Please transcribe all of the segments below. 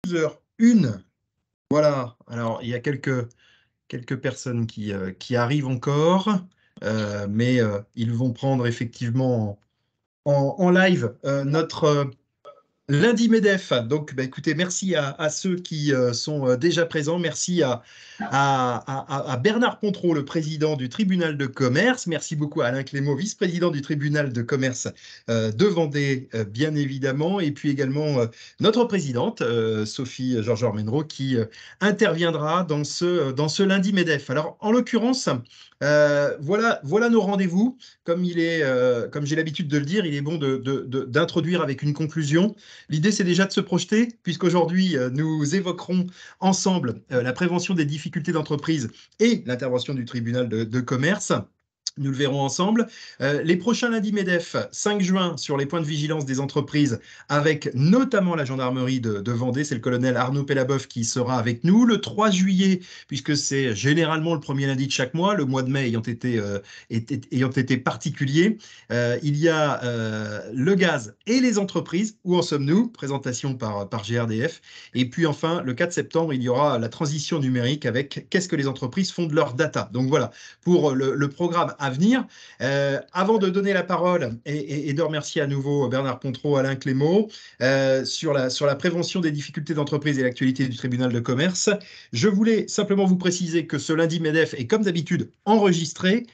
12h01. Voilà, alors il y a quelques personnes qui arrivent encore, mais ils vont prendre effectivement en live notre lundi MEDEF. Donc, bah, écoutez, merci à ceux qui sont déjà présents. Merci à Bernard Pontreau, le président du tribunal de commerce. Merci beaucoup à Alain Clément, vice-président du tribunal de commerce de Vendée, bien évidemment. Et puis également notre présidente, Sophie Georges-Ormenro, qui interviendra dans ce lundi MEDEF. Alors, en l'occurrence, voilà nos rendez-vous. Comme j'ai l'habitude de le dire, il est bon d'introduire avec une conclusion. L'idée, c'est déjà de se projeter, puisqu'aujourd'hui, nous évoquerons ensemble la prévention des difficultés d'entreprise et l'intervention du tribunal de commerce. Nous le verrons ensemble. Les prochains lundis MEDEF, 5 juin, sur les points de vigilance des entreprises, avec notamment la gendarmerie de Vendée. C'est le colonel Arnaud Pellaboeuf qui sera avec nous. Le 3 juillet, puisque c'est généralement le premier lundi de chaque mois, le mois de mai ayant été particulier, il y a le gaz et les entreprises. Où en sommes-nous? Présentation par GRDF. Et puis enfin, le 4 septembre, il y aura la transition numérique avec qu'est-ce que les entreprises font de leur data. Donc voilà, pour le programme à venir. Avant de donner la parole et de remercier à nouveau Bernard Pontreau, Alain Clément, sur la prévention des difficultés d'entreprise et l'actualité du tribunal de commerce, je voulais simplement vous préciser que ce lundi MEDEF est comme d'habitude enregistré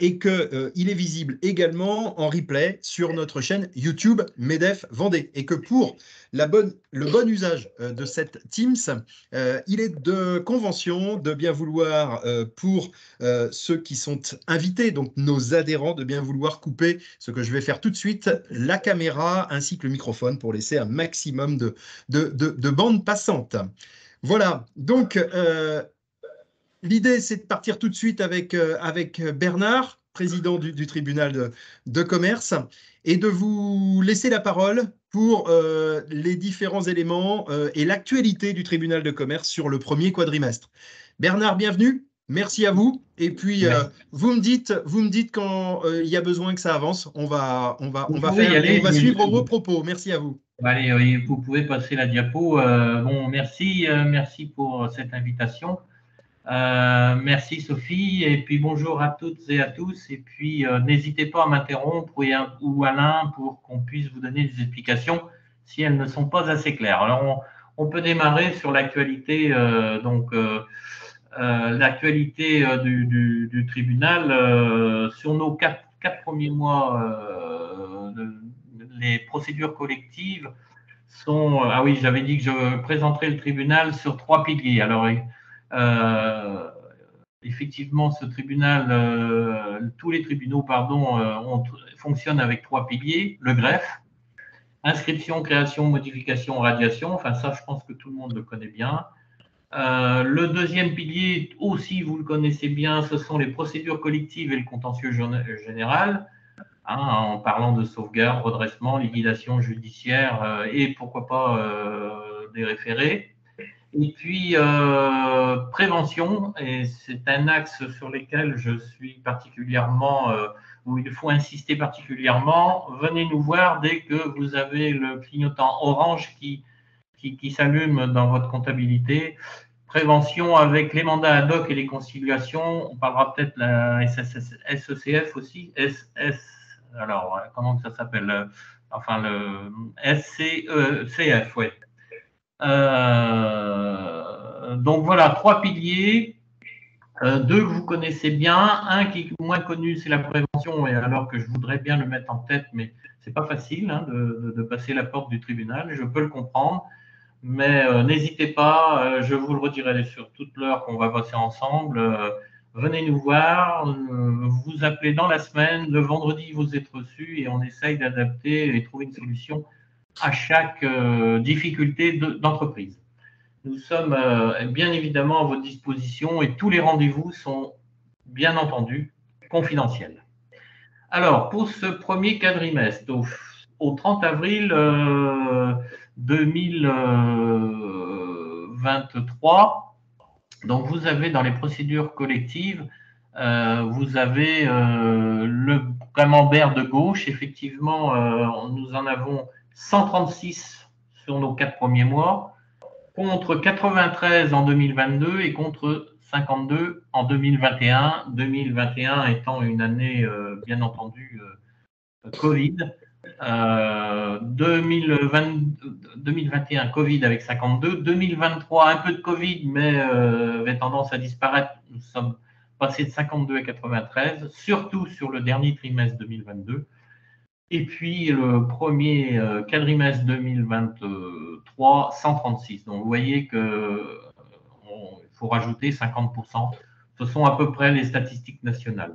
et qu'il est visible également en replay sur notre chaîne YouTube MEDEF Vendée. Et que pour le bon usage de cette Teams, il est de convention de bien vouloir, pour ceux qui sont invités, donc nos adhérents, de bien vouloir couper, ce que je vais faire tout de suite, la caméra ainsi que le microphone pour laisser un maximum de bande passante. Voilà, donc l'idée, c'est de partir tout de suite avec Bernard, président du tribunal de commerce, et de vous laisser la parole pour les différents éléments et l'actualité du tribunal de commerce sur le premier quadrimestre. Bernard, bienvenue. Merci à vous. Et puis, vous me dites quand il y a besoin que ça avance. On va suivre vos propos. Merci à vous. Allez, oui, vous pouvez passer la diapo. Bon, merci pour cette invitation. Merci Sophie, et puis bonjour à toutes et à tous, et puis n'hésitez pas à m'interrompre ou Alain pour qu'on puisse vous donner des explications si elles ne sont pas assez claires. Alors on peut démarrer sur l'actualité, l'actualité du tribunal. Sur nos quatre premiers mois, les procédures collectives sont… Ah oui, j'avais dit que je présenterai le tribunal sur 3 piliers. Alors, effectivement, ce tribunal, tous les tribunaux, fonctionnent avec 3 piliers. Le greffe, inscription, création, modification, radiation. Enfin, ça, je pense que tout le monde le connaît bien. Le deuxième pilier, aussi, vous le connaissez bien, ce sont les procédures collectives et le contentieux général. En parlant de sauvegarde, redressement, liquidation judiciaire et pourquoi pas des référés. Et puis, prévention, et c'est un axe sur lequel je suis particulièrement, où il faut insister particulièrement. Venez nous voir dès que vous avez le clignotant orange qui s'allume dans votre comptabilité. Prévention avec les mandats ad hoc et les conciliations. On parlera peut-être de la SECF aussi. Alors, comment ça s'appelle? Enfin, le SCF, oui. Donc voilà, 3 piliers, 2 que vous connaissez bien, un qui est moins connu, c'est la prévention, et alors que je voudrais bien le mettre en tête, mais c'est pas facile de passer la porte du tribunal, je peux le comprendre, mais n'hésitez pas, je vous le redirai sur toute l'heure qu'on va passer ensemble. Venez nous voir, vous appelez dans la semaine, le vendredi vous êtes reçus et on essaye d'adapter et trouver une solution à chaque difficulté d'entreprise. Nous sommes bien évidemment à votre disposition et tous les rendez-vous sont bien entendu confidentiels. Alors, pour ce premier quadrimestre, au 30 avril 2023, donc vous avez dans les procédures collectives, vous avez le camembert de gauche. Effectivement, nous en avons 136 sur nos 4 premiers mois. contre 93 en 2022 et contre 52 en 2021. 2021 étant une année, bien entendu, Covid. 2021, Covid avec 52. 2023, un peu de Covid, mais avait tendance à disparaître. Nous sommes passés de 52 à 93, surtout sur le dernier trimestre 2022. Et puis le premier quadrimestre 2023, 136. Donc vous voyez qu'il faut rajouter 50%. Ce sont à peu près les statistiques nationales.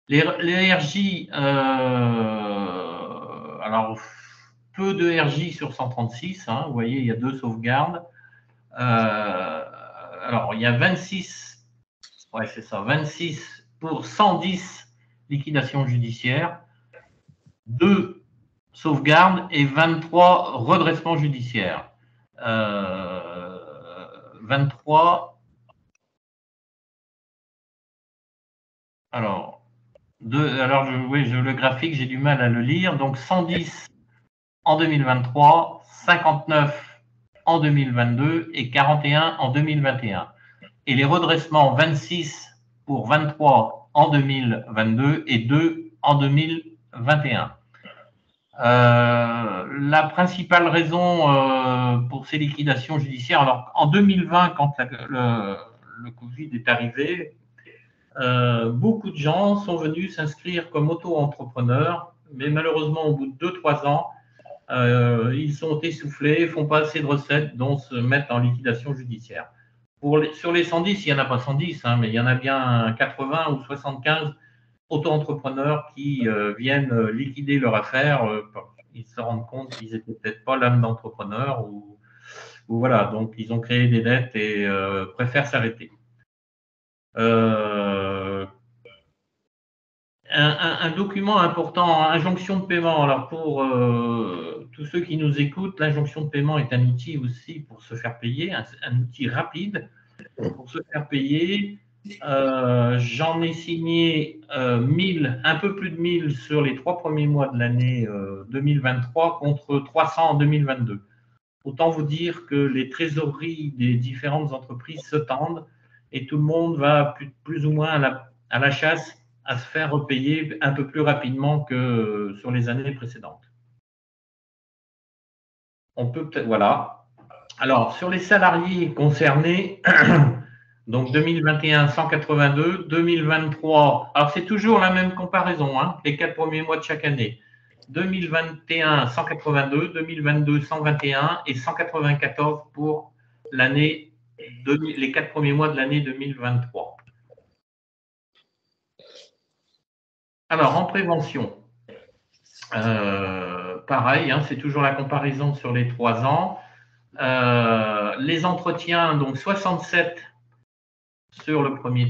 Les RJ, alors peu de RJ sur 136, hein, vous voyez, il y a 2 sauvegardes. Alors, il y a 26, ouais, c'est ça, 26 pour 110 liquidations judiciaires, 2 sauvegardes et 23 redressements judiciaires. 23, alors, le graphique, j'ai du mal à le lire. Donc, 110 en 2023, 59 en 2022 et 41 en 2021. Et les redressements, 26 pour 23 en 2022 et 2 en 2021. La principale raison pour ces liquidations judiciaires, alors en 2020, quand le Covid est arrivé, beaucoup de gens sont venus s'inscrire comme auto-entrepreneurs, mais malheureusement, au bout de 2-3 ans, ils sont essoufflés, font pas assez de recettes, dont se mettent en liquidation judiciaire. Sur les 110, il n'y en a pas 110, hein, mais il y en a bien 80 ou 75 auto-entrepreneurs qui viennent liquider leur affaire. Ils se rendent compte qu'ils n'étaient peut-être pas l'âme d'entrepreneur ou voilà, donc ils ont créé des dettes et préfèrent s'arrêter. Un document important, injonction de paiement. Alors pour tous ceux qui nous écoutent, l'injonction de paiement est un outil aussi pour se faire payer, un outil rapide pour se faire payer. J'en ai signé 1000, un peu plus de 1000 sur les 3 premiers mois de l'année 2023 contre 300 en 2022. Autant vous dire que les trésoreries des différentes entreprises se tendent et tout le monde va plus ou moins à la chasse à se faire repayer un peu plus rapidement que sur les années précédentes. On peut peut-être, voilà. Alors, sur les salariés concernés, donc 2021, 182, 2023, alors c'est toujours la même comparaison, hein, les 4 premiers mois de chaque année. 2021, 182, 2022, 121 et 194 pour l'année, les 4 premiers mois de l'année 2023. Alors, en prévention, pareil, hein, c'est toujours la comparaison sur les 3 ans. Les entretiens, donc 67 sur le premier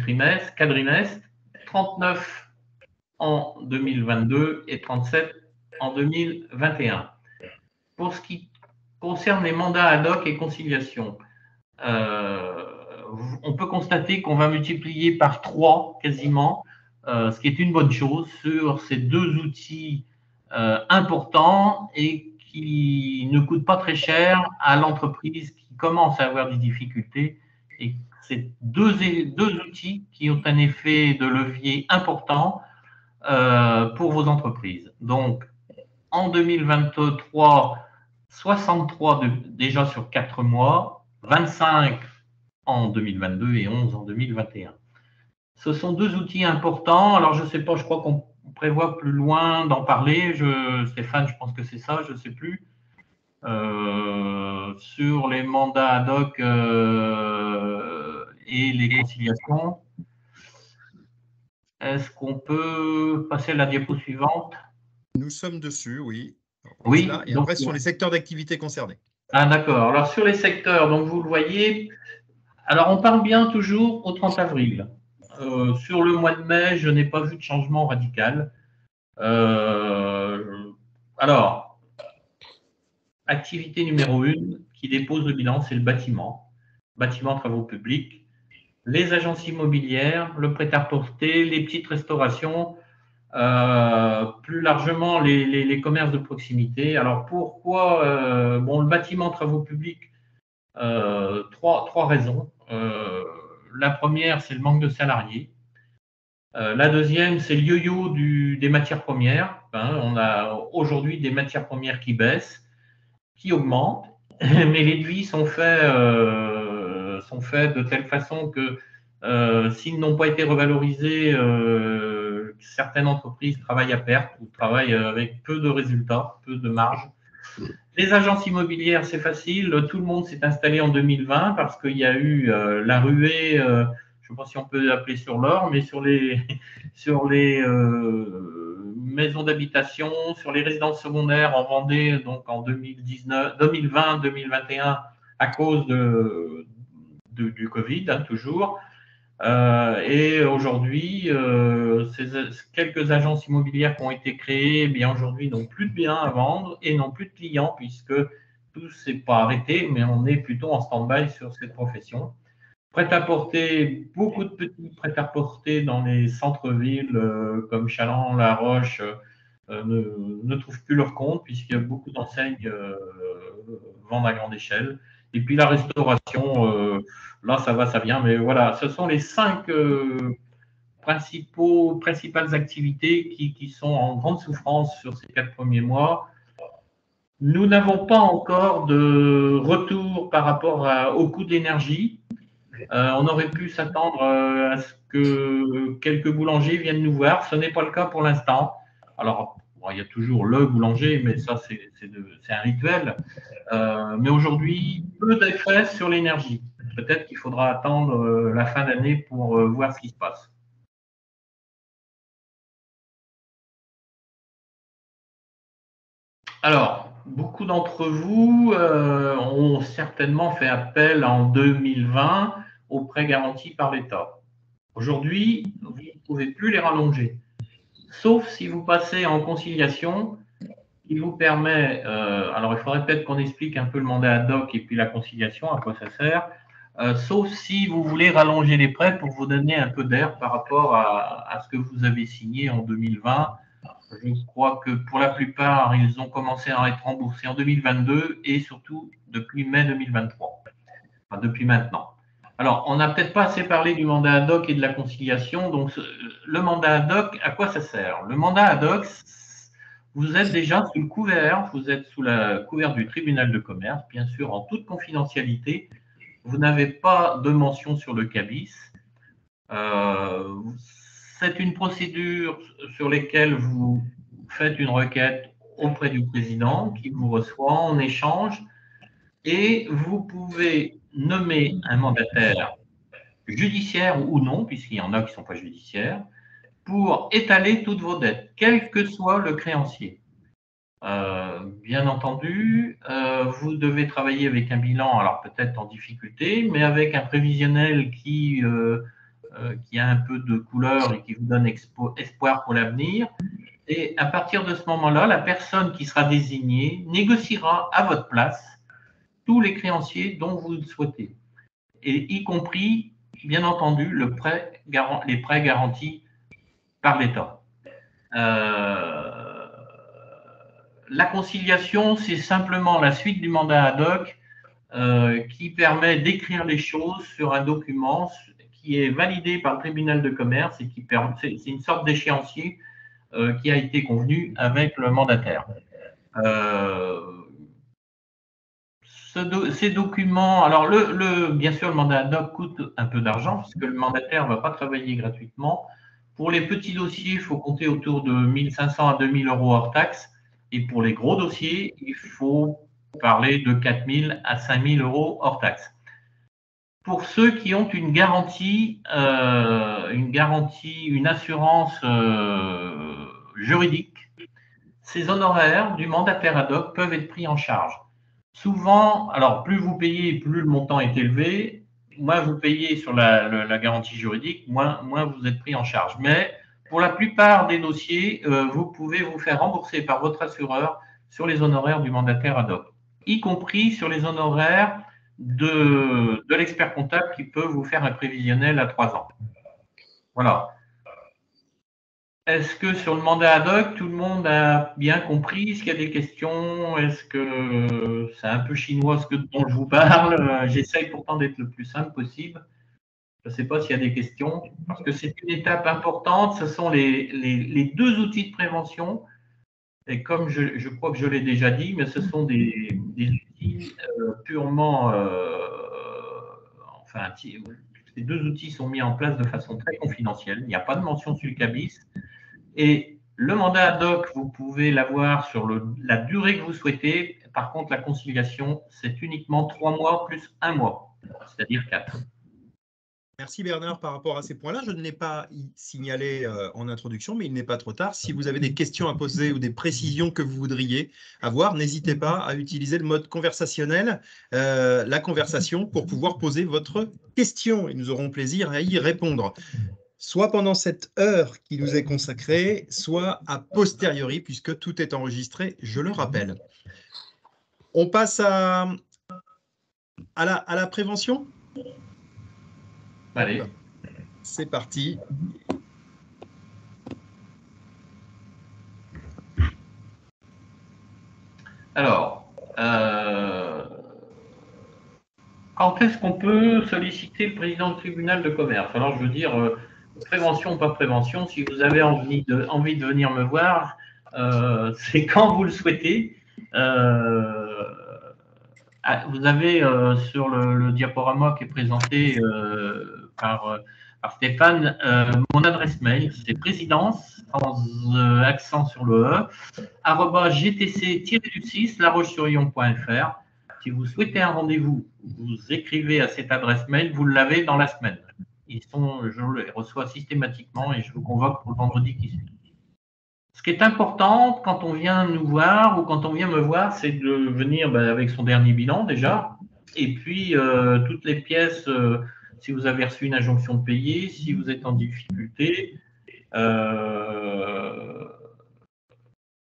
quadrimestre, 39 en 2022 et 37 en 2021. Pour ce qui concerne les mandats ad hoc et conciliation, on peut constater qu'on va multiplier par 3 quasiment, ce qui est une bonne chose sur ces 2 outils importants et qui ne coûtent pas très cher à l'entreprise qui commence à avoir des difficultés. Et c'est deux outils qui ont un effet de levier important pour vos entreprises. Donc, en 2023, 63 déjà sur 4 mois, 25 en 2022 et 11 en 2021. Ce sont 2 outils importants. Alors, je ne sais pas, je crois qu'on prévoit plus loin d'en parler. Stéphane, je pense que c'est ça, je ne sais plus. Sur les mandats ad hoc et les conciliations. Est-ce qu'on peut passer à la diapo suivante? Nous sommes dessus, oui. Oui. Là, et donc, après, sur les secteurs d'activité concernés. Ah, d'accord. Alors, sur les secteurs, donc vous le voyez, alors on parle bien toujours au 30 avril. Sur le mois de mai, je n'ai pas vu de changement radical. Alors, activité numéro 1 qui dépose le bilan, c'est le bâtiment travaux publics, les agences immobilières, le prêt-à-porter, les petites restaurations, plus largement les commerces de proximité. Alors pourquoi bon, le bâtiment travaux publics, Trois raisons. La première, c'est le manque de salariés. La deuxième, c'est le yo-yo des matières premières. On a aujourd'hui des matières premières qui baissent, qui augmentent, mais les devis sont faits de telle façon que s'ils n'ont pas été revalorisés, certaines entreprises travaillent à perte ou travaillent avec peu de résultats, peu de marge. Les agences immobilières, c'est facile. Tout le monde s'est installé en 2020 parce qu'il y a eu la ruée, je ne sais pas si on peut l'appeler sur l'or, mais sur les maisons d'habitation, sur les résidences secondaires en Vendée, donc en 2019, 2020, 2021, à cause du Covid, toujours. Et aujourd'hui, ces quelques agences immobilières qui ont été créées, eh bien aujourd'hui, n'ont plus de biens à vendre et n'ont plus de clients puisque tout s'est pas arrêté, mais on est plutôt en stand-by sur cette profession. Prêt-à-porter, beaucoup de petits prêt-à-porter dans les centres-villes comme Chaland, La Roche ne trouvent plus leur compte puisqu'il y a beaucoup d'enseignes vendent à grande échelle. Et puis la restauration, là ça va, ça vient, mais voilà, ce sont les 5 principales activités qui sont en grande souffrance sur ces 4 premiers mois. Nous n'avons pas encore de retour par rapport au coût de l'énergie. On aurait pu s'attendre à ce que quelques boulangers viennent nous voir. Ce n'est pas le cas pour l'instant. Alors, bon, il y a toujours le boulanger, mais ça, c'est un rituel. Mais aujourd'hui, peu d'effets sur l'énergie. Peut-être qu'il faudra attendre la fin d'année pour voir ce qui se passe. Alors, beaucoup d'entre vous ont certainement fait appel en 2020 aux prêts garantis par l'État. Aujourd'hui, vous ne pouvez plus les rallonger, sauf si vous passez en conciliation qui vous permet, alors il faudrait peut-être qu'on explique un peu le mandat ad hoc et puis la conciliation, à quoi ça sert, sauf si vous voulez rallonger les prêts pour vous donner un peu d'air par rapport à ce que vous avez signé en 2020. Je crois que pour la plupart, ils ont commencé à être remboursés en 2022 et surtout depuis mai 2023, enfin depuis maintenant. Alors, on n'a peut-être pas assez parlé du mandat ad hoc et de la conciliation. Donc, le mandat ad hoc, à quoi ça sert? Le mandat ad hoc, vous êtes déjà sous le couvert, vous êtes sous la couvert du tribunal de commerce, bien sûr, en toute confidentialité. Vous n'avez pas de mention sur le CABIS. C'est une procédure sur laquelle vous faites une requête auprès du président qui vous reçoit en échange et vous pouvez nommer un mandataire judiciaire ou non, puisqu'il y en a qui ne sont pas judiciaires, pour étaler toutes vos dettes, quel que soit le créancier. Bien entendu, vous devez travailler avec un bilan, alors peut-être en difficulté, mais avec un prévisionnel qui a un peu de couleur et qui vous donne espoir pour l'avenir. Et à partir de ce moment-là, la personne qui sera désignée négociera à votre place tous les créanciers dont vous le souhaitez, et y compris, bien entendu, les prêts garantis par l'État. La conciliation, c'est simplement la suite du mandat ad hoc qui permet d'écrire les choses sur un document qui est validé par le tribunal de commerce et c'est une sorte d'échéancier qui a été convenu avec le mandataire. Ces documents, alors bien sûr, le mandat ad hoc coûte un peu d'argent puisque le mandataire ne va pas travailler gratuitement. Pour les petits dossiers, il faut compter autour de 1 500 à 2 000 euros hors taxe. Et pour les gros dossiers, il faut parler de 4 000 à 5 000 euros hors taxe. Pour ceux qui ont une garantie, une assurance juridique, ces honoraires du mandataire ad hoc peuvent être pris en charge. Souvent, alors plus vous payez, plus le montant est élevé. Moins vous payez sur la garantie juridique, moins vous êtes pris en charge. Mais pour la plupart des dossiers, vous pouvez vous faire rembourser par votre assureur sur les honoraires du mandataire ad hoc, y compris sur les honoraires de l'expert comptable qui peut vous faire un prévisionnel à 3 ans. Voilà. Est-ce que sur le mandat ad hoc, tout le monde a bien compris? Est-ce qu'il y a des questions? Est-ce que c'est un peu chinois ce dont je vous parle? J'essaye pourtant d'être le plus simple possible. Je ne sais pas s'il y a des questions, parce que c'est une étape importante. Ce sont les deux outils de prévention. Et comme je crois que je l'ai déjà dit, mais ce sont des outils purement, enfin, ces deux outils sont mis en place de façon très confidentielle. Il n'y a pas de mention sur le CABIS. Et le mandat ad hoc, vous pouvez l'avoir sur la durée que vous souhaitez. Par contre, la conciliation, c'est uniquement 3 mois plus 1 mois, c'est-à-dire 4. Merci Bernard par rapport à ces points-là. Je ne l'ai pas signalé en introduction, mais il n'est pas trop tard. Si vous avez des questions à poser ou des précisions que vous voudriez avoir, n'hésitez pas à utiliser le mode conversationnel, la conversation, pour pouvoir poser votre question et nous aurons plaisir à y répondre, soit pendant cette heure qui nous est consacrée, soit a posteriori, puisque tout est enregistré, je le rappelle. On passe à la prévention. Allez. C'est parti. Alors, quand est-ce qu'on peut solliciter le président du tribunal de commerce? Alors, je veux dire, prévention, pas prévention. Si vous avez envie de venir me voir, c'est quand vous le souhaitez. Vous avez sur le diaporama qui est présenté par Stéphane mon adresse mail, c'est présidence, sans accent sur le E, @gtc-6 laroche-sur-yon.fr. Si vous souhaitez un rendez-vous, vous écrivez à cette adresse mail, vous l'avez dans la semaine. Je les reçois systématiquement et je vous convoque pour le vendredi qui suit. Ce qui est important quand on vient nous voir ou quand on vient me voir, c'est de venir avec son dernier bilan déjà. Et puis, toutes les pièces, si vous avez reçu une injonction de payer, si vous êtes en difficulté,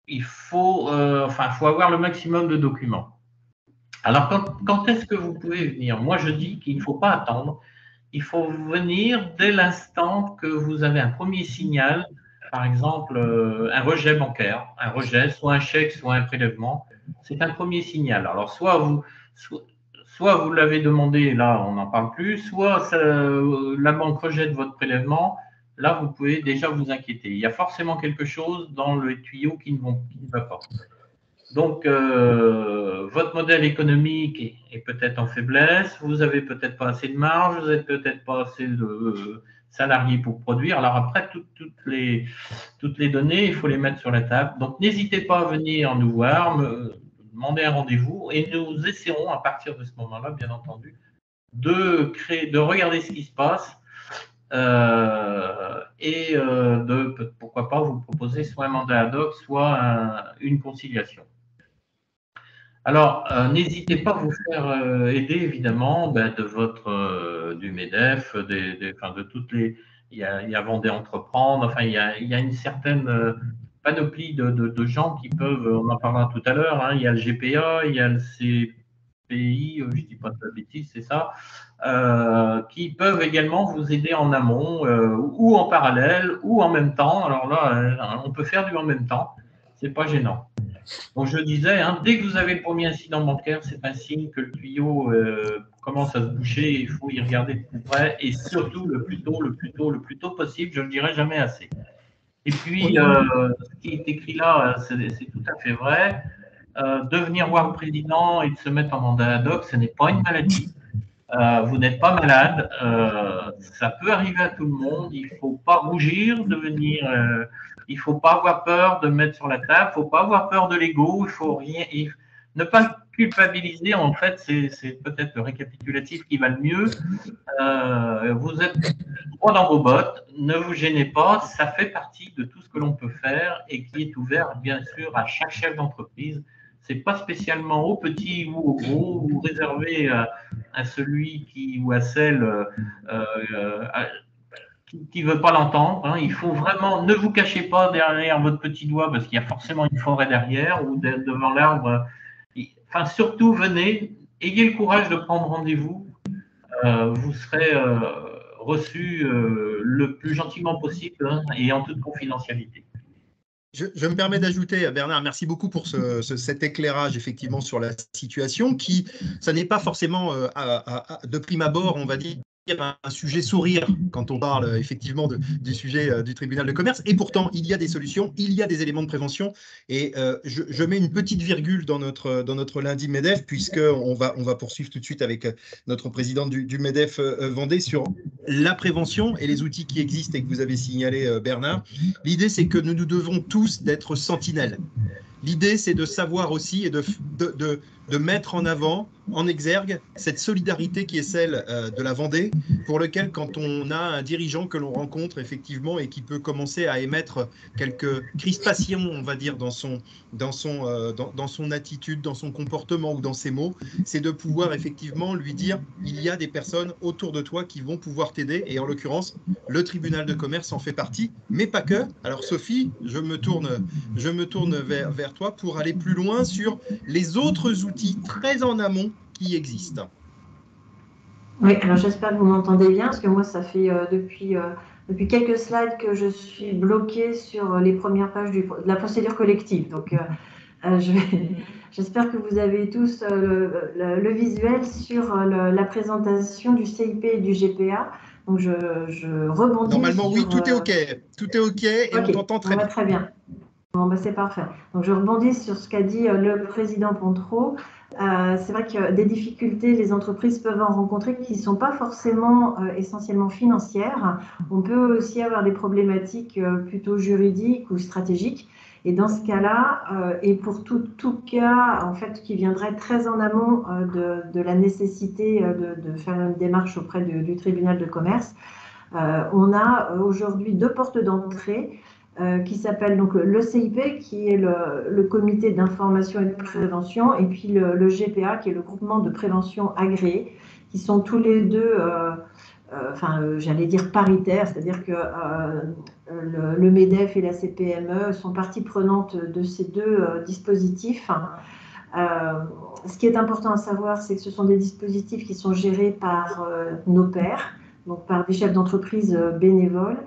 il faut avoir le maximum de documents. Alors, quand est-ce que vous pouvez venir? Moi, je dis qu'il ne faut pas attendre. Il faut venir dès l'instant que vous avez un premier signal, par exemple un rejet bancaire, soit un chèque, soit un prélèvement. C'est un premier signal. Alors, soit vous l'avez demandé, là, on n'en parle plus, soit la banque rejette votre prélèvement, là, vous pouvez déjà vous inquiéter. Il y a forcément quelque chose dans le tuyau qui ne va pas. Donc, votre modèle économique est peut-être en faiblesse, vous n'avez peut-être pas assez de marge, vous n'avez peut-être pas assez de salariés pour produire. Alors après, toutes les données, il faut les mettre sur la table. Donc, n'hésitez pas à venir nous voir, me demander un rendez-vous et nous essaierons à partir de ce moment-là, bien entendu, de regarder ce qui se passe et pourquoi pas, vous proposer soit un mandat ad hoc, soit une conciliation. Alors, n'hésitez pas à vous faire aider, évidemment, du MEDEF, de toutes les. Il y a Vendée Entreprendre, enfin, il y a une certaine panoplie de gens qui peuvent, on en parlera tout à l'heure, hein, il y a le GPA, il y a le CPI, je ne dis pas de bêtises, c'est ça, qui peuvent également vous aider en amont ou en parallèle ou en même temps. Alors là, on peut faire du en même temps, c'est pas gênant. Donc, je disais, hein, dès que vous avez le premier incident bancaire, c'est un signe que le tuyau commence à se boucher. Il faut y regarder de plus près et surtout le plus tôt possible. Je ne le dirai jamais assez. Et puis, ce qui est écrit là, c'est tout à fait vrai. De venir voir le président et de se mettre en mandat ad hoc, ce n'est pas une maladie. Vous n'êtes pas malade. Ça peut arriver à tout le monde. Il ne faut pas rougir de venir. Il ne faut pas avoir peur de mettre sur la table. Il ne faut pas avoir peur de l'ego. Il faut ne pas culpabiliser. En fait, c'est peut-être le récapitulatif qui va le mieux. Vous êtes droit dans vos bottes. Ne vous gênez pas. Ça fait partie de tout ce que l'on peut faire et qui est ouvert, bien sûr, à chaque chef d'entreprise. C'est pas spécialement aux petits ou aux gros ou réservé à celui ou à celle qui ne veut pas l'entendre. Hein. Il faut vraiment, ne vous cachez pas derrière votre petit doigt parce qu'il y a forcément une forêt derrière ou devant l'arbre. Enfin, surtout, venez, ayez le courage de prendre rendez-vous. Vous serez reçu le plus gentiment possible, hein, et en toute confidentialité. Je me permets d'ajouter, Bernard, merci beaucoup pour cet éclairage effectivement sur la situation qui, ça n'est pas forcément de prime abord, on va dire, un sujet sourire quand on parle effectivement du sujet du tribunal de commerce. Et pourtant, il y a des solutions, il y a des éléments de prévention. Et je mets une petite virgule dans notre lundi MEDEF, puisqu'on va poursuivre tout de suite avec notre président du MEDEF Vendée sur la prévention et les outils qui existent et que vous avez signalé, Bernard. L'idée, c'est que nous devons tous d'être sentinelles. L'idée, c'est de savoir aussi et de mettre en avant, en exergue, cette solidarité qui est celle de la Vendée, pour lequel, quand on a un dirigeant que l'on rencontre effectivement et qui peut commencer à émettre quelques crispations, on va dire, dans son attitude, dans son comportement ou dans ses mots, c'est de pouvoir effectivement lui dire, il y a des personnes autour de toi qui vont pouvoir t'aider, et en l'occurrence, le tribunal de commerce en fait partie, mais pas que. Alors Sophie, je me tourne vers toi pour aller plus loin sur les autres outils très en amont qui existent. Oui, alors j'espère que vous m'entendez bien, parce que moi, ça fait depuis quelques slides que je suis bloquée sur les premières pages de la procédure collective. Donc, j'espère que vous avez tous le visuel sur la présentation du CIP et du GPA. Donc, je rebondis. Normalement, oui, tout est OK. Tout est OK et on t'entend très bien. Très bien. Bon, c'est parfait. Donc, je rebondis sur ce qu'a dit le président Pontreau. C'est vrai que des difficultés, les entreprises peuvent en rencontrer qui ne sont pas forcément essentiellement financières. On peut aussi avoir des problématiques plutôt juridiques ou stratégiques. Et dans ce cas-là, et pour tout cas en fait, qui viendrait très en amont de la nécessité de faire une démarche auprès du tribunal de commerce, on a aujourd'hui 2 portes d'entrée qui s'appellent donc le CIP, qui est le comité d'information et de prévention, et puis le GPA, qui est le groupement de prévention agréé, qui sont tous les deux, j'allais dire paritaires, c'est-à-dire que le MEDEF et la CPME sont partie prenante de ces 2 dispositifs. Ce qui est important à savoir, c'est que ce sont des dispositifs qui sont gérés par nos pairs, donc par des chefs d'entreprise bénévoles,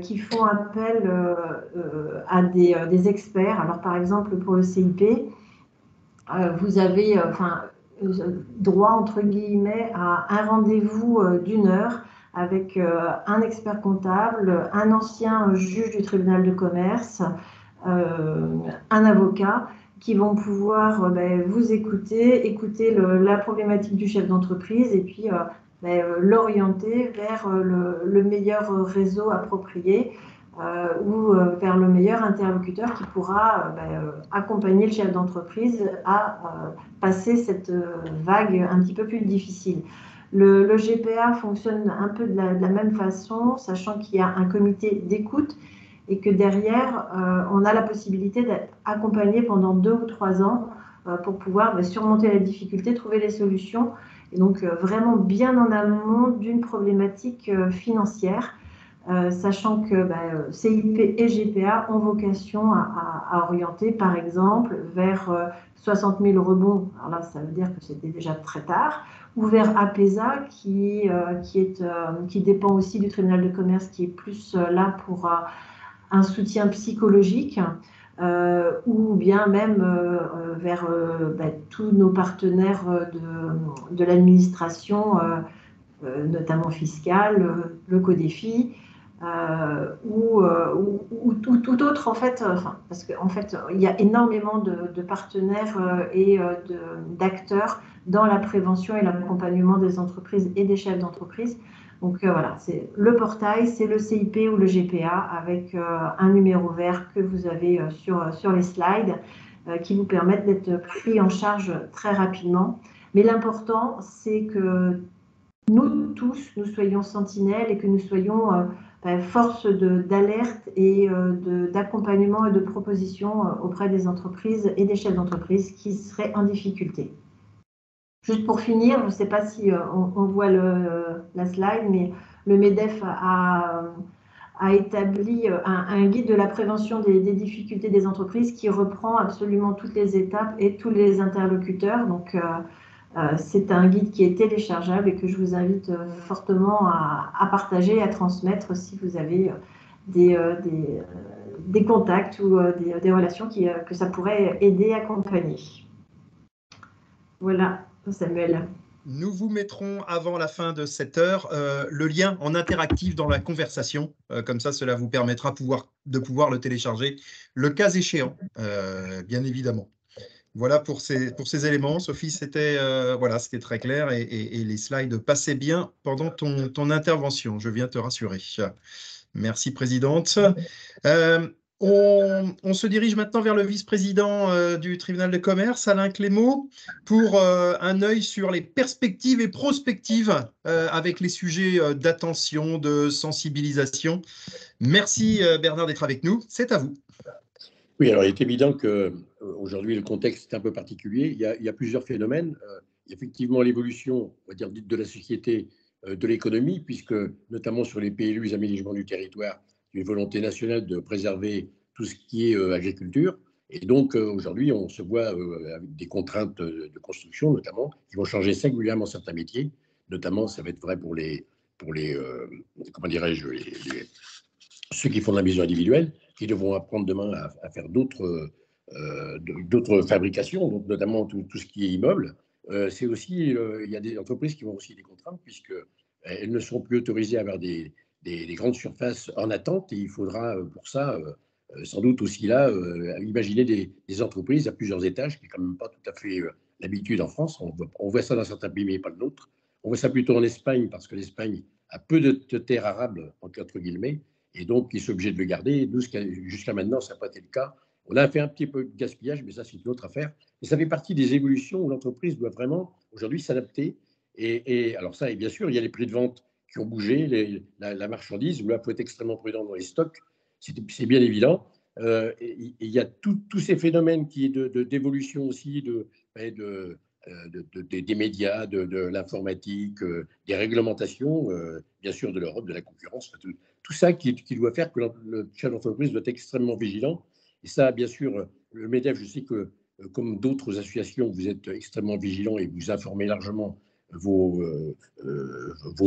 qui font appel à des experts. Alors, par exemple, pour le CIP, vous avez droit, entre guillemets, à un rendez-vous d'1 heure avec un expert comptable, un ancien juge du tribunal de commerce, un avocat, qui vont pouvoir vous écouter la problématique du chef d'entreprise et puis l'orienter vers le meilleur réseau approprié ou vers le meilleur interlocuteur qui pourra accompagner le chef d'entreprise à passer cette vague un petit peu plus difficile. Le GPA fonctionne un peu de la même façon, sachant qu'il y a un comité d'écoute et que derrière, on a la possibilité d'être accompagné pendant 2 ou 3 ans pour pouvoir surmonter la difficulté, trouver les solutions. Et donc, vraiment bien en amont d'une problématique financière, sachant que CIP et GPA ont vocation à orienter, par exemple, vers 60 000 rebonds. Alors là, ça veut dire que c'était déjà très tard. Ou vers APESA, qui dépend aussi du tribunal de commerce, qui est plus là pour un soutien psychologique, ou bien même vers tous nos partenaires de l'administration, notamment fiscale, le CODEFI, ou tout autre, en fait, parce qu'en fait, il y a énormément de partenaires et d'acteurs dans la prévention et l'accompagnement des entreprises et des chefs d'entreprise. Donc voilà, c'est le portail, c'est le CIP ou le GPA avec un numéro vert que vous avez sur les slides qui vous permettent d'être pris en charge très rapidement. Mais l'important, c'est que nous tous, nous soyons sentinelles et que nous soyons force d'alerte et d'accompagnement et de proposition auprès des entreprises et des chefs d'entreprise qui seraient en difficulté. Juste pour finir, je ne sais pas si on voit la slide, mais le MEDEF a établi un guide de la prévention des difficultés des entreprises qui reprend absolument toutes les étapes et tous les interlocuteurs. Donc, C'est un guide qui est téléchargeable et que je vous invite fortement à partager, à transmettre si vous avez des contacts ou des relations que ça pourrait aider, accompagner. Voilà, Samuel. Nous vous mettrons avant la fin de cette heure le lien en interactif dans la conversation. Comme ça, cela vous permettra de pouvoir le télécharger le cas échéant, bien évidemment. Voilà pour ces éléments. Sophie, c'était très clair et les slides passaient bien pendant ton intervention. Je viens te rassurer. Merci, Présidente. On se dirige maintenant vers le vice-président du tribunal de commerce, Alain Clément, pour un œil sur les perspectives et prospectives avec les sujets d'attention, de sensibilisation. Merci, Bernard, d'être avec nous. C'est à vous. Oui, alors il est évident qu'aujourd'hui, le contexte est un peu particulier. Il y a plusieurs phénomènes. Effectivement, l'évolution, on va dire, de la société, de l'économie, puisque notamment sur les PLU, les aménagements du territoire, il y a une volonté nationale de préserver tout ce qui est agriculture. Et donc, aujourd'hui, on se voit avec des contraintes de construction, notamment, qui vont changer singulièrement certains métiers. Notamment, ça va être vrai pour les comment dirais-je, ceux qui font de la maison individuelle, qui devront apprendre demain à faire d'autres fabrications, donc notamment tout ce qui est immeuble. C'est aussi, il y a des entreprises qui vont aussi des contraintes, puisqu'elles ne seront plus autorisées à avoir des grandes surfaces en attente, et il faudra pour ça, sans doute aussi là, imaginer des entreprises à plusieurs étages, qui n'est quand même pas tout à fait l'habitude en France. On voit ça dans certains pays, mais pas le nôtre. On voit ça plutôt en Espagne, parce que l'Espagne a peu de terres arables, entre guillemets, et donc ils sont obligés de le garder. Nous, jusqu'à maintenant, ça n'a pas été le cas. On a fait un petit peu de gaspillage, mais ça, c'est une autre affaire. Et ça fait partie des évolutions où l'entreprise doit vraiment, aujourd'hui, s'adapter. Et alors ça, et bien sûr, il y a les prix de vente qui ont bougé, la marchandise, où là, il faut être extrêmement prudent dans les stocks. C'est bien évident. Et il y a tous ces phénomènes d'évolution aussi, des médias, de l'informatique, des réglementations, bien sûr de l'Europe, de la concurrence, tout ça qui doit faire que le chef d'entreprise doit être extrêmement vigilant. Et ça, bien sûr, le MEDEF, je sais que, comme d'autres associations, vous êtes extrêmement vigilant et vous informez largement vos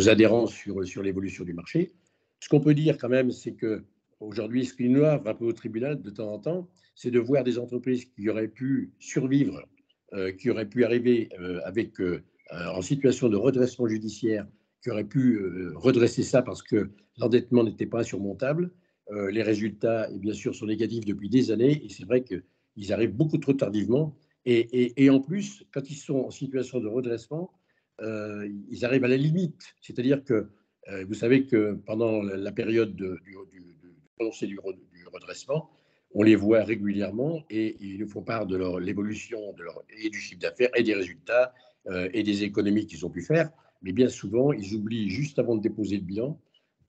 adhérents sur l'évolution du marché. Ce qu'on peut dire quand même, c'est qu'aujourd'hui, ce qui nous arrive un peu au tribunal de temps en temps, c'est de voir des entreprises qui auraient pu survivre, qui auraient pu arriver en situation de redressement judiciaire, qui auraient pu redresser ça parce que l'endettement n'était pas insurmontable. Les résultats, et bien sûr, sont négatifs depuis des années, et c'est vrai qu'ils arrivent beaucoup trop tardivement. Et en plus, quand ils sont en situation de redressement, ils arrivent à la limite. C'est-à-dire que vous savez que pendant la période du redressement, on les voit régulièrement et ils nous font part de l'évolution et du chiffre d'affaires et des résultats et des économies qu'ils ont pu faire. Mais bien souvent, ils oublient, juste avant de déposer le bilan,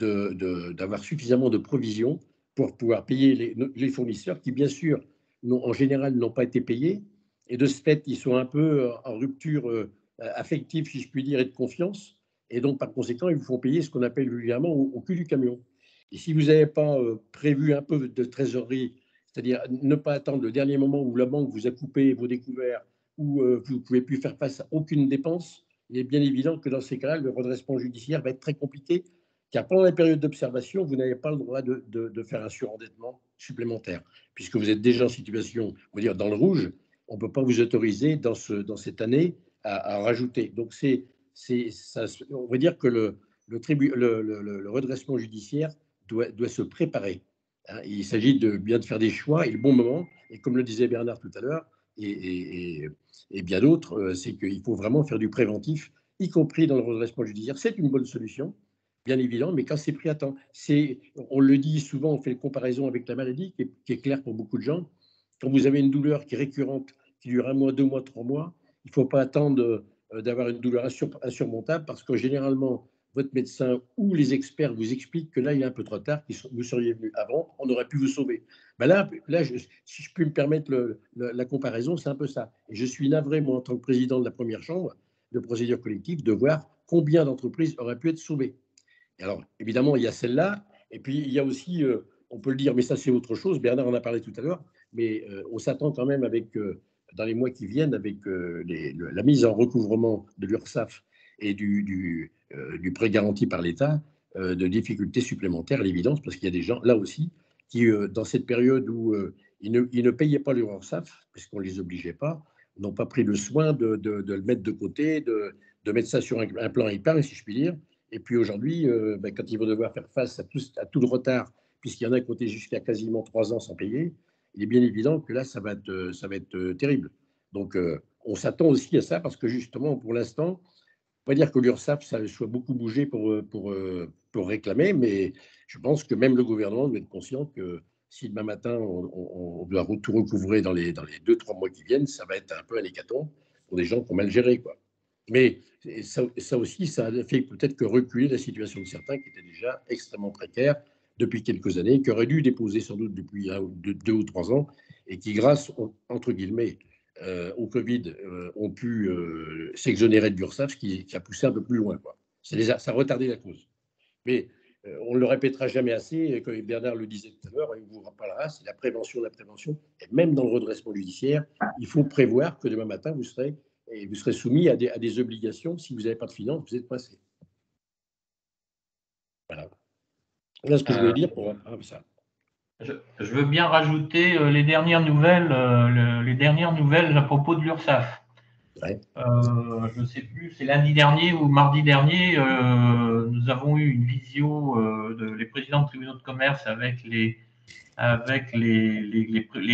d'avoir suffisamment de provisions pour pouvoir payer les fournisseurs qui, bien sûr, en général, n'ont pas été payés. Et de ce fait, ils sont un peu en rupture affective, si je puis dire, et de confiance. Et donc, par conséquent, ils vous font payer ce qu'on appelle vulgairement au cul du camion. Et si vous n'avez pas prévu un peu de trésorerie, c'est-à-dire ne pas attendre le dernier moment où la banque vous a coupé vos découverts, où vous ne pouvez plus faire face à aucune dépense, il est bien évident que dans ces cas-là, le redressement judiciaire va être très compliqué, car pendant la période d'observation, vous n'avez pas le droit de faire un surendettement supplémentaire, puisque vous êtes déjà en situation, on va dire, dans le rouge. On ne peut pas vous autoriser dans cette année à rajouter. Donc, on va dire que le redressement judiciaire doit se préparer. Hein. Il s'agit bien de faire des choix et le bon moment. Et comme le disait Bernard tout à l'heure, et bien d'autres, c'est qu'il faut vraiment faire du préventif, y compris dans le redressement judiciaire. C'est une bonne solution, bien évident, mais quand c'est pris à temps. On le dit souvent, on fait une comparaison avec la maladie qui est claire pour beaucoup de gens. Quand vous avez une douleur qui est récurrente, qui dure 1 mois, 2 mois, 3 mois, il ne faut pas attendre d'avoir une douleur insurmontable parce que généralement, votre médecin ou les experts vous expliquent que là, il est un peu trop tard, que vous seriez venu avant, on aurait pu vous sauver. Ben là si je puis me permettre la comparaison, c'est un peu ça. Et je suis navré, moi, en tant que président de la première chambre de procédure collective, de voir combien d'entreprises auraient pu être sauvées. Et alors, évidemment, il y a celle-là, et puis il y a aussi, on peut le dire, mais ça c'est autre chose, Bernard en a parlé tout à l'heure, mais on s'attend quand même avec dans les mois qui viennent avec la mise en recouvrement de l'URSSAF et du prêt garanti par l'État, de difficultés supplémentaires, à l'évidence, parce qu'il y a des gens, là aussi, qui, dans cette période où ils ne payaient pas l'URSSAF, puisqu'on ne les obligeait pas, n'ont pas pris le soin de le mettre de côté, de mettre ça sur un plan épargne, si je puis dire. Et puis aujourd'hui, quand ils vont devoir faire face à tout le retard, puisqu'il y en a qui ont été jusqu'à quasiment 3 ans sans payer, il est bien évident que là, ça va être terrible. Donc, on s'attend aussi à ça, parce que justement, pour l'instant, on va dire que l'URSSAF, ça soit beaucoup bougé pour réclamer, mais je pense que même le gouvernement doit être conscient que si demain matin, on doit tout recouvrer dans les 2-3 mois qui viennent, ça va être un peu un hécatombe pour des gens qui ont mal géré, quoi. Mais ça aussi, ça a fait peut-être que reculer la situation de certains qui étaient déjà extrêmement précaires depuis quelques années, qui auraient dû déposer sans doute depuis 2 ou 3 ans, et qui, grâce, entre guillemets, au Covid, ont pu s'exonérer de l'URSSAF, ce qui a poussé un peu plus loin, quoi. Ça a retardé la cause. Mais on ne le répétera jamais assez, comme Bernard le disait tout à l'heure, il vous rappellera, c'est la prévention de la prévention. Et même dans le redressement judiciaire, il faut prévoir que demain matin, vous serez soumis à des obligations. Si vous n'avez pas de finances, vous êtes coincé. Voilà. Voilà ce que je voulais dire pour ça. Je veux bien rajouter les dernières nouvelles à propos de l'URSSAF. Ouais. Je ne sais plus, c'est lundi dernier ou mardi dernier, nous avons eu une visio les présidents de tribunaux de commerce avec les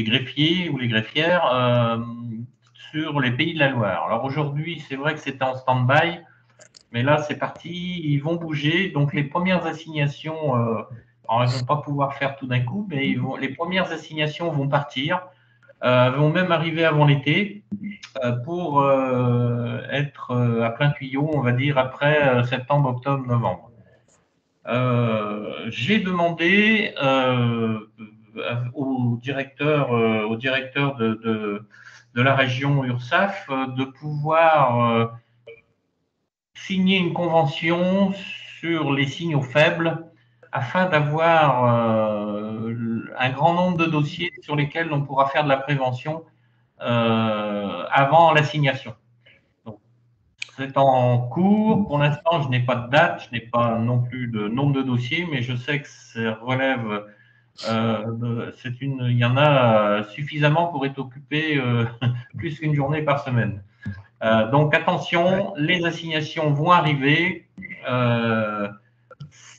greffiers ou les greffières sur les Pays de la Loire. Alors aujourd'hui, c'est vrai que c'était en stand-by, mais là, c'est parti, ils vont bouger. Donc les premières assignations, alors ils ne vont pas pouvoir faire tout d'un coup, mais les premières assignations vont partir, vont même arriver avant l'été pour être à plein tuyau, on va dire, après septembre, octobre, novembre. J'ai demandé au directeur de la région URSSAF de pouvoir signer une convention sur les signaux faibles afin d'avoir un grand nombre de dossiers sur lesquels on pourra faire de la prévention avant l'assignation. C'est en cours. Pour l'instant, je n'ai pas de date, je n'ai pas non plus de nombre de dossiers, mais je sais que ça relève. Il y en a suffisamment pour être occupé plus qu'une journée par semaine. Donc attention, les assignations vont arriver.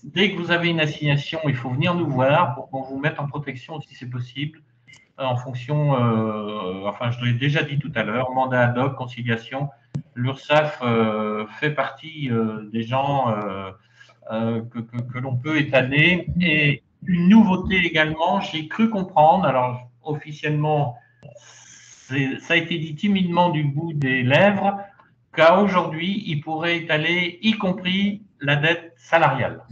Dès que vous avez une assignation, il faut venir nous voir pour qu'on vous mette en protection si c'est possible. En fonction, enfin je l'ai déjà dit tout à l'heure, mandat ad hoc, conciliation. L'URSSAF fait partie des gens que l'on peut étaler. Et une nouveauté également, j'ai cru comprendre, alors officiellement, ça a été dit timidement du bout des lèvres, qu'à aujourd'hui, il pourrait étaler y compris la dette salariale.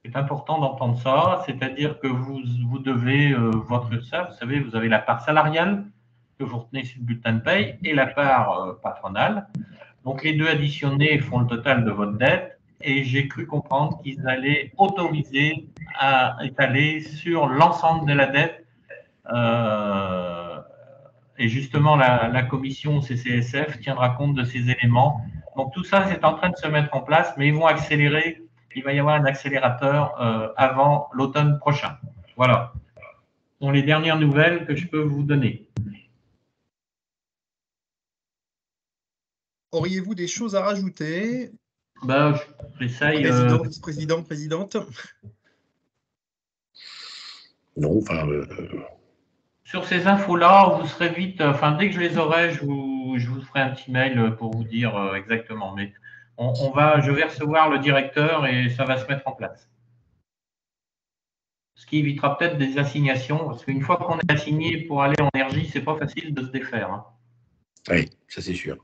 C'est important d'entendre ça, c'est-à-dire que vous devez, votre URSSAF, vous savez, vous avez la part salariale que vous retenez sur le bulletin de paye et la part patronale. Donc les deux additionnés font le total de votre dette et j'ai cru comprendre qu'ils allaient autoriser à étaler sur l'ensemble de la dette. Et justement, la commission CCSF tiendra compte de ces éléments. Donc tout ça, c'est en train de se mettre en place, mais ils vont accélérer. Il va y avoir un accélérateur avant l'automne prochain. Voilà. Ce sont les dernières nouvelles que je peux vous donner. Auriez-vous des choses à rajouter? J'essaye. Président, vice-président, présidente? Non, enfin. Sur ces infos-là, vous serez vite. Enfin, dès que je les aurai, je vous ferai un petit mail pour vous dire exactement. Mais je vais recevoir le directeur et ça va se mettre en place. Ce qui évitera peut-être des assignations, parce qu'une fois qu'on est assigné pour aller en énergie, c'est pas facile de se défaire. Hein. Oui, ça c'est sûr.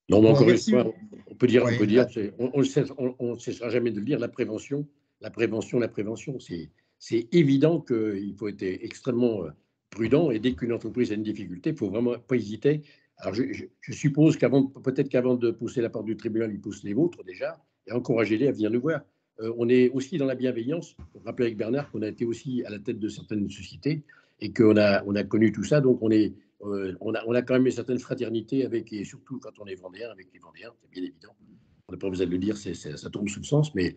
Non, mais encore une fois, on peut dire, on ne cessera jamais de le dire, la prévention. C'est évident qu'il faut être extrêmement prudent et dès qu'une entreprise a une difficulté, il ne faut vraiment pas hésiter. Alors, je suppose peut-être qu'avant de pousser la porte du tribunal, ils poussent les vôtres déjà et encouragez-les à venir nous voir. On est aussi dans la bienveillance. On rappelle avec Bernard qu'on a été aussi à la tête de certaines sociétés et qu'on a connu tout ça. Donc, on a quand même une certaine fraternité avec, et surtout quand on est vendéen, avec les vendéens, c'est bien évident. On n'a pas besoin de le dire, ça tombe sous le sens, mais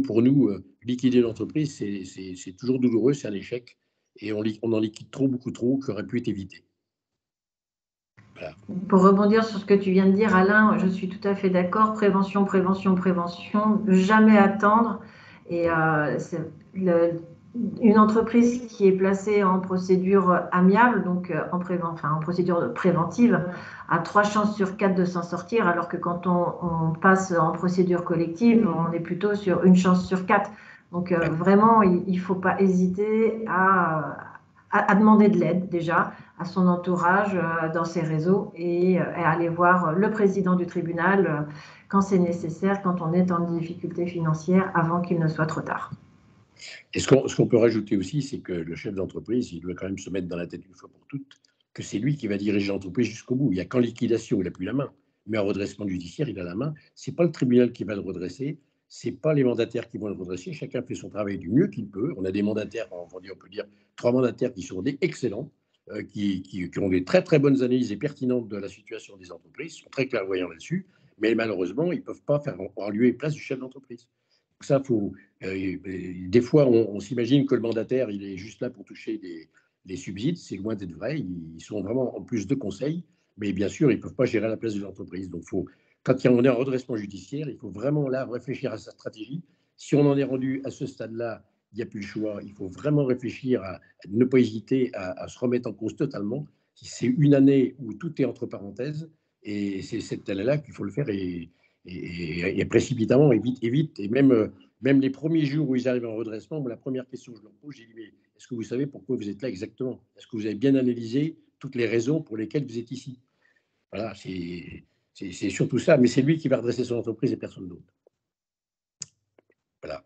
pour nous, liquider l'entreprise, c'est toujours douloureux, c'est un échec, et on en liquide beaucoup trop, qui aurait pu être évité. Voilà. Pour rebondir sur ce que tu viens de dire, Alain, je suis tout à fait d'accord. Prévention, prévention, prévention. Jamais attendre. Et une entreprise qui est placée en procédure amiable, donc en procédure préventive, a 3 chances sur 4 de s'en sortir, alors que quand on passe en procédure collective, on est plutôt sur 1 chance sur 4. Donc vraiment, il ne faut pas hésiter à demander de l'aide déjà à son entourage, dans ses réseaux, et aller voir le président du tribunal quand c'est nécessaire, quand on est en difficulté financière, avant qu'il ne soit trop tard. Et ce qu'on peut rajouter aussi, c'est que le chef d'entreprise, il doit quand même se mettre dans la tête une fois pour toutes que c'est lui qui va diriger l'entreprise jusqu'au bout. Il n'y a qu'en liquidation, il n'a plus la main. Mais en redressement judiciaire, il a la main. Ce n'est pas le tribunal qui va le redresser, ce n'est pas les mandataires qui vont le redresser. Chacun fait son travail du mieux qu'il peut. On a des mandataires, on peut dire 3 mandataires qui sont des excellents, qui ont des très très bonnes analyses et pertinentes de la situation des entreprises, sont très clairvoyants là-dessus, mais malheureusement, ils ne peuvent pas faire en lieu et place du chef d'entreprise. Donc ça, des fois, on s'imagine que le mandataire, il est juste là pour toucher des subsides. C'est loin d'être vrai. Ils sont vraiment en plus de conseils, mais bien sûr, ils ne peuvent pas gérer à la place de l'entreprise. Donc, quand on est en redressement judiciaire, il faut vraiment là réfléchir à sa stratégie. Si on en est rendu à ce stade-là, il n'y a plus le choix. Il faut vraiment réfléchir à ne pas hésiter à se remettre en cause totalement. C'est une année où tout est entre parenthèses, et c'est cette année-là qu'il faut le faire, et précipitamment, et vite. Et même les premiers jours où ils arrivent en redressement, la première question que je leur pose, j'ai dit, mais est-ce que vous savez pourquoi vous êtes là exactement? Est-ce que vous avez bien analysé toutes les raisons pour lesquelles vous êtes ici? Voilà, c'est surtout ça, mais c'est lui qui va redresser son entreprise et personne d'autre. Voilà.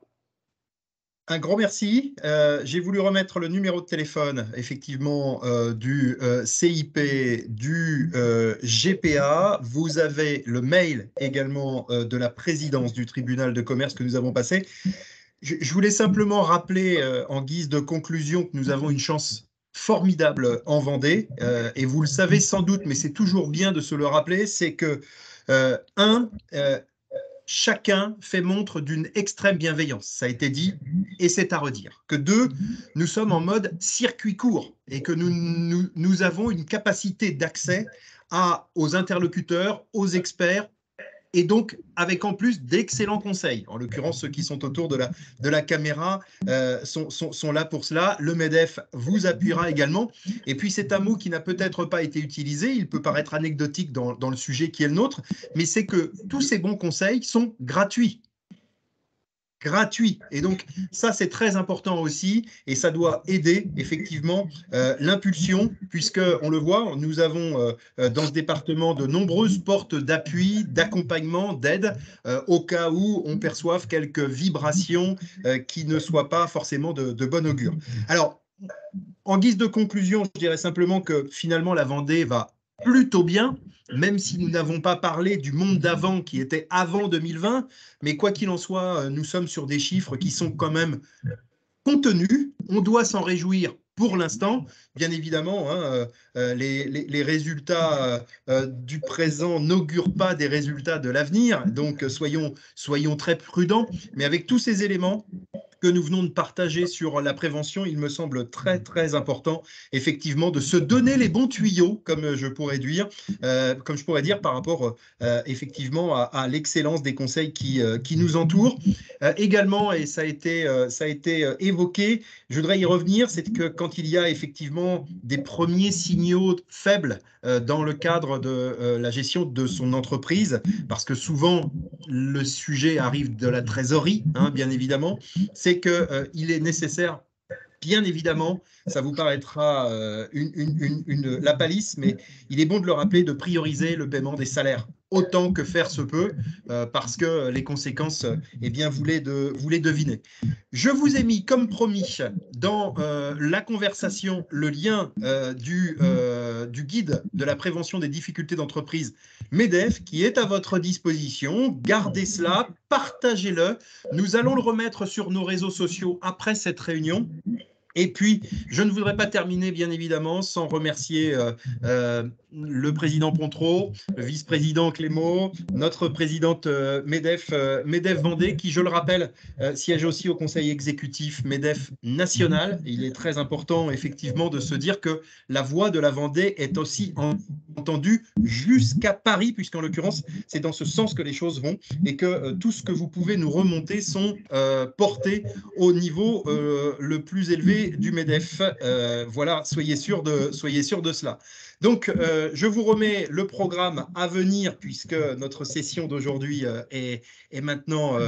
Un grand merci. J'ai voulu remettre le numéro de téléphone, effectivement, du CIP, du GPA. Vous avez le mail également de la présidence du tribunal de commerce que nous avons passé. Je voulais simplement rappeler, en guise de conclusion, que nous avons une chance formidable en Vendée. Et vous le savez sans doute, mais c'est toujours bien de se le rappeler, c'est que, chacun fait montre d'une extrême bienveillance, ça a été dit, et c'est à redire. Que 2, nous sommes en mode circuit court et que nous avons une capacité d'accès aux interlocuteurs, aux experts, et donc avec en plus d'excellents conseils. En l'occurrence, ceux qui sont autour de la caméra sont là pour cela. Le MEDEF vous appuiera également. Et puis c'est un mot qui n'a peut-être pas été utilisé, il peut paraître anecdotique dans le sujet qui est le nôtre, mais c'est que tous ces bons conseils sont gratuits. Et donc ça c'est très important aussi, et ça doit aider effectivement l'impulsion, puisque on le voit, nous avons dans ce département de nombreuses portes d'appui, d'accompagnement, d'aide, au cas où on perçoive quelques vibrations qui ne soient pas forcément de bon augure. Alors, en guise de conclusion, je dirais simplement que finalement la Vendée va plutôt bien, même si nous n'avons pas parlé du monde d'avant qui était avant 2020, mais quoi qu'il en soit, nous sommes sur des chiffres qui sont quand même contenus. On doit s'en réjouir pour l'instant. Bien évidemment, les résultats du présent n'augurent pas des résultats de l'avenir, donc soyons très prudents, mais avec tous ces éléments que nous venons de partager sur la prévention, il me semble très, très important, effectivement, de se donner les bons tuyaux, comme je pourrais dire, par rapport, effectivement, à l'excellence des conseils qui nous entourent. Également, et ça a été évoqué, je voudrais y revenir, c'est que quand il y a effectivement des premiers signaux faibles dans le cadre de la gestion de son entreprise, parce que souvent, le sujet arrive de la trésorerie, bien évidemment, c'est qu'il est nécessaire, bien évidemment, ça vous paraîtra la palisse, mais il est bon de le rappeler, de prioriser le paiement des salaires autant que faire se peut, parce que les conséquences, eh bien, vous les devinez. Je vous ai mis, comme promis, dans la conversation, le lien du guide de la prévention des difficultés d'entreprise MEDEF, qui est à votre disposition. Gardez cela, partagez-le. Nous allons le remettre sur nos réseaux sociaux après cette réunion. Et puis, je ne voudrais pas terminer, bien évidemment, sans remercier le président Pontreau, le vice-président Clément, notre présidente MEDEF Vendée, qui, je le rappelle, siège aussi au conseil exécutif MEDEF national. Il est très important, effectivement, de se dire que la voix de la Vendée est aussi entendue jusqu'à Paris, puisqu'en l'occurrence, c'est dans ce sens que les choses vont, et que tout ce que vous pouvez nous remonter sont portés au niveau le plus élevé du MEDEF. Voilà, soyez sûr de cela. Donc, je vous remets le programme à venir puisque notre session d'aujourd'hui est maintenant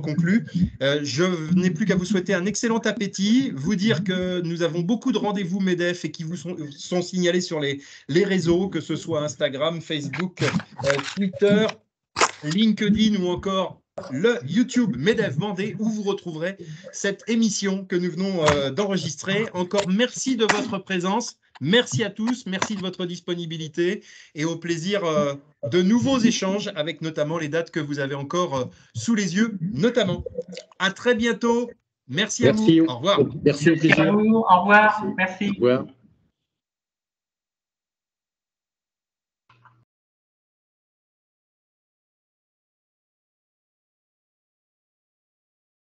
conclue. Je n'ai plus qu'à vous souhaiter un excellent appétit, vous dire que nous avons beaucoup de rendez-vous MEDEF et qui vous sont signalés sur les réseaux, que ce soit Instagram, Facebook, Twitter, LinkedIn ou encore le YouTube MEDEF Vendée, où vous retrouverez cette émission que nous venons d'enregistrer. Encore merci de votre présence, merci à tous, merci de votre disponibilité et au plaisir de nouveaux échanges avec notamment les dates que vous avez encore sous les yeux, notamment. À très bientôt, merci à vous, au revoir. Merci, au plaisir. Au revoir, merci. Au revoir.